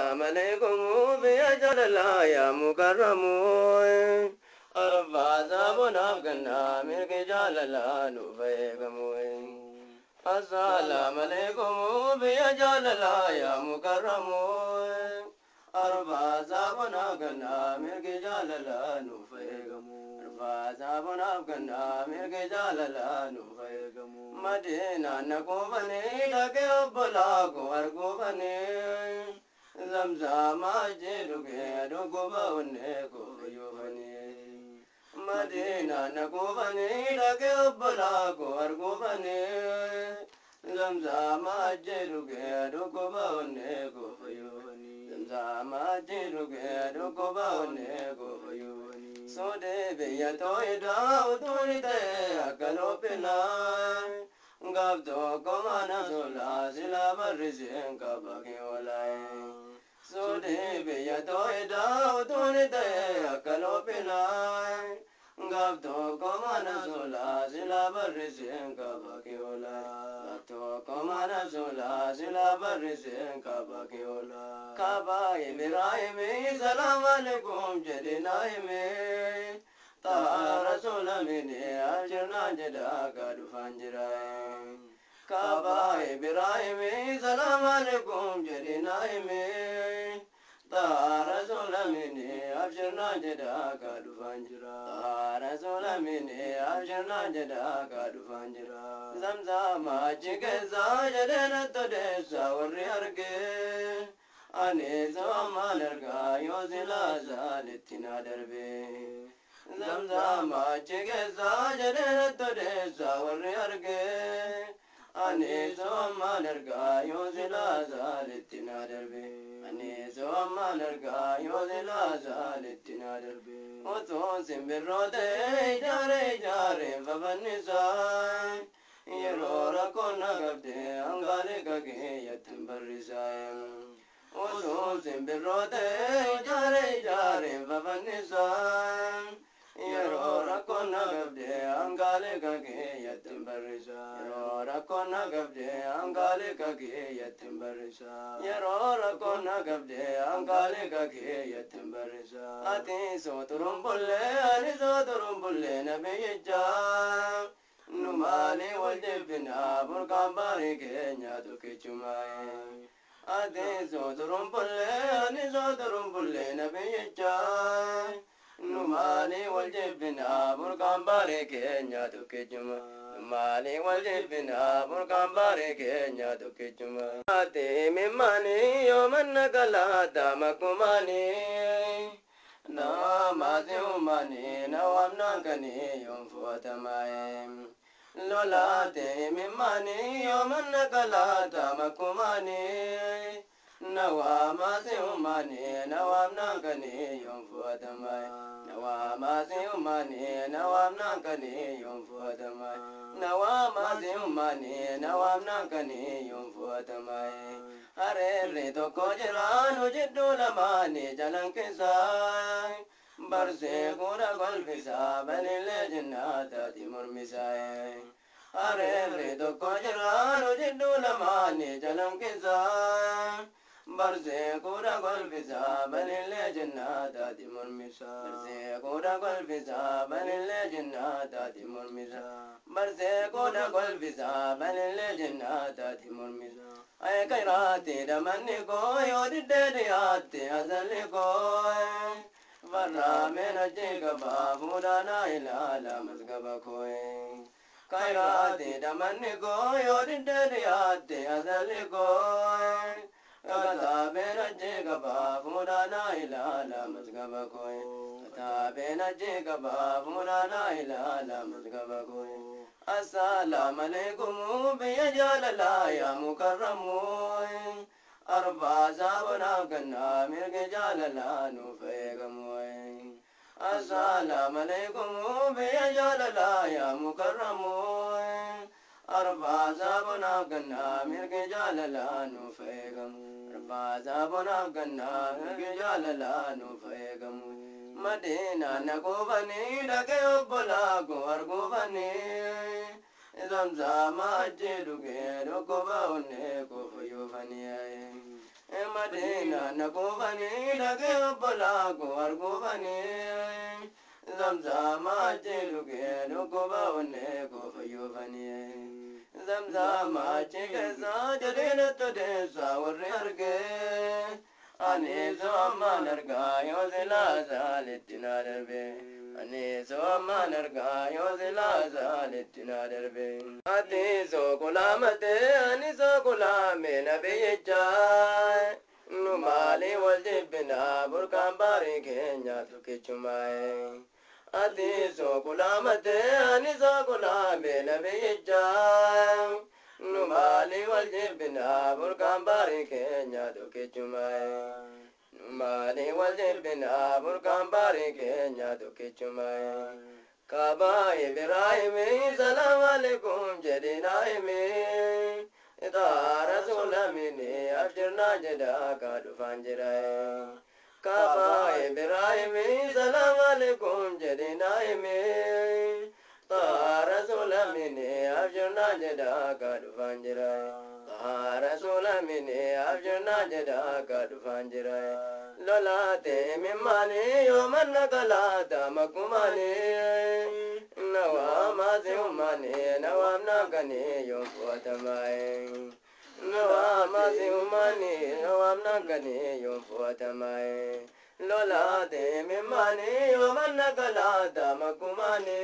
السلام عليكم يا جلال يا مكرم أربع زابنا بقنا ملك جلال نوفيكم السلام عليكم يا جلال يا مكرم أربع زابنا بقنا ملك جلال نوفيكم أربع زابنا بقنا ملك جلال نوفيكم مدينة نكوبني لك بلاكو أركوبني زمزم أجدك ركوبا ونكو يوبني مدينة نكوبني لك بلاكو أركوبني زمزم أجدك ركوبا ونكو يوبني زمزم أجدك ركوبا ونكو يوبني سودي بيتو إدا وتولد أكلو بنا Gabdo komana sola sila barisen kabaki olai. Sode beya toida utone te akalo pinai. Gabdo komana sola sila barisen kabaki olai. Gabdo komana sola sila barisen kabaki olai. Kaba Ibrahim salam alaikum jedinaime. Ta Rasul mini ajna jada kadu fanjirai. Kaba Ibrahim salam alaikum jedinaime. Ta Rasul mini ajna jada kadu fanjirai. Ta Rasul mini ajna jada kadu fanjirai. Zamzam ajigeza jadena todesa warri arge. Ane zamalarga yozila zalitina darbe. Zamzam ajigeza jadena todesa warri arge. Ane zamalarga yozila zalitina darbe. Ane zamalarga yozila zalitina darbe. Oto simbirode jare jare vavanisa. Yerora kona gabde angale kage yatimbarisai. Oto simbirode jare jare vavanisa. Yerora kona gabde angale kage yatimbarisai. Yerora kona gabde angale kage yatimbarisai. Yerora kona gabde angale kage yatimbarisai. Ati soturumbulle ani soturumbulle nabiyeja. Numali waljibna burkambari kenya tukichumai. Adi soturumbulle ani soturumbulle nabiyeja. Numali waljibna burkambari kenya tukichumai. Numali waljibna burkambari kenya tukichumai. Ati mimani yomanna kalata makumani. Na mazi umani na wamnankani yomfuatamai. Lola te mimani yomanna kalata makumani. Na wamazi umani na wamnankani yomfuatamai. Na wamazi umani na wamnankani yomfuatamai. Na wamazi umani na wamnankani yomfuatamai. Arre tokko jiraan hojjedhu lamaanii jalan keessaa. Barsee kuura golfisaa banillee jinnaataati mormisaa. Arre tokko jiraan hojjedhu lamaanii jalan keessaa. Barsee kuura golfisaa banillee jinnaataati mormisaa. Barsee kuura golfisaa banillee jinnaataati mormisaa. Barsee kuura golfisaa banillee jinnaataati mormisaa. Ay kairati damanni ko yodide diyaati azalli ko. Varra mena jega babuda na ilala mazgaba ko. Kairati damanni ko yodide diyaati azalli ko. Kata mena jega babuda na ilala mazgaba ko. Kata mena jega babuda na ilala mazgaba ko. Assalamu alaikum biya jalala ya mukarramu. Arba zabana ganna mirge jalala nufegamu. Assalamu alaikum biya jalala ya mukarramu. Arba zabana ganna mirge jalala nufegamu. Arba zabana ganna mirge jalala nufegamu. Madina nakubani lake balaku argubani. Zamzam ajduke rokoba unne ko yufani. Madina nakufani lage balago argufani Zamzama jiluke nukuba wane kufayufani Zamzama chikesa jadina tadesa warrarge Aniso amanarga yozila zalitina darbe Aniso amanarga yozila zalitina darbe Atiso kulamate aniso kulame nabiyejai Numali waljibina burkan bari kenya tukichumae Atiso kulamate aniso kulame nabiyejai Numali waljibina burkan bari kenya tukichumae Numali waljibina burkan bari kenya tukichumae Kaba Ibrahim salam alaikum jadinaim Ita rasulamini abjirna jada kadu fanjirai Kaba Ibrahim salam alaikum jadinaim Ita rasulamini abjirna jada kadu fanjirai Ita rasulamini abjirna jada kadu fanjirai Lolate mimani yoman nakalata makumani Nawama ziumani nawam nagani yompuatamae Nawama ziumani nawam nagani yompuatamae Lolate mimani yoman nakalata makumani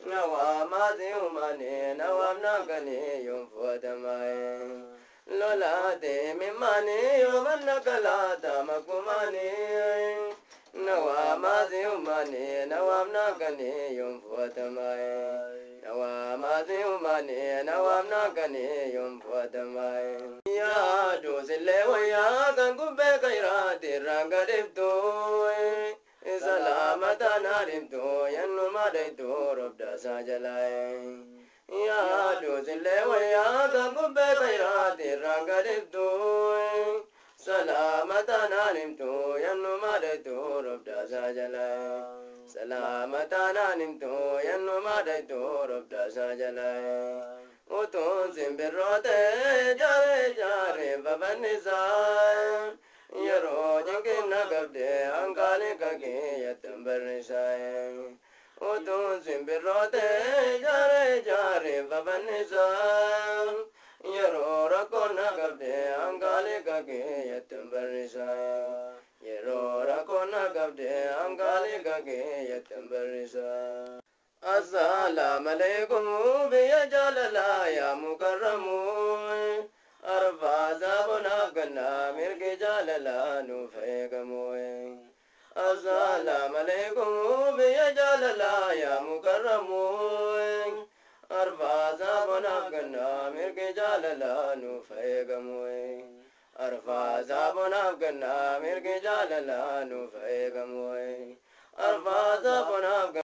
Nawama ziumani nawam nagani yompuatamae Lola de mimani yoman nakalata makumani Nawa umani nawam nagani yompuatamae Nawa umani nawam nagani yompuatamae Ya dozile waya kangube kairati rangadipto Salamata narimto yanumadito robda sajalae Ya dozile waya kangube kairati rangadipto Salamata narimto yanumadito robda sajalae Salamata narimto yanumadito robda sajalae Utun simbirote jare jare babanisai Yaro jinkin nagabde angale kage yatambarisai Utun simbirote jare jare babanisai Yaro rako nagabde angale kage yatambarisai Yaro rako nagabde angale kage yatambarisai Assalamu alaikum biya jalala ya mukarramu Arfa zabuna ganna mirke jalala nu fegamu Assalamu alaikum biya jalala ya mukarramu Arfa zabuna ganna mirke jalala nu fegamu Arfa zabuna ganna mirke jalala nu fegamu Arfa zabuna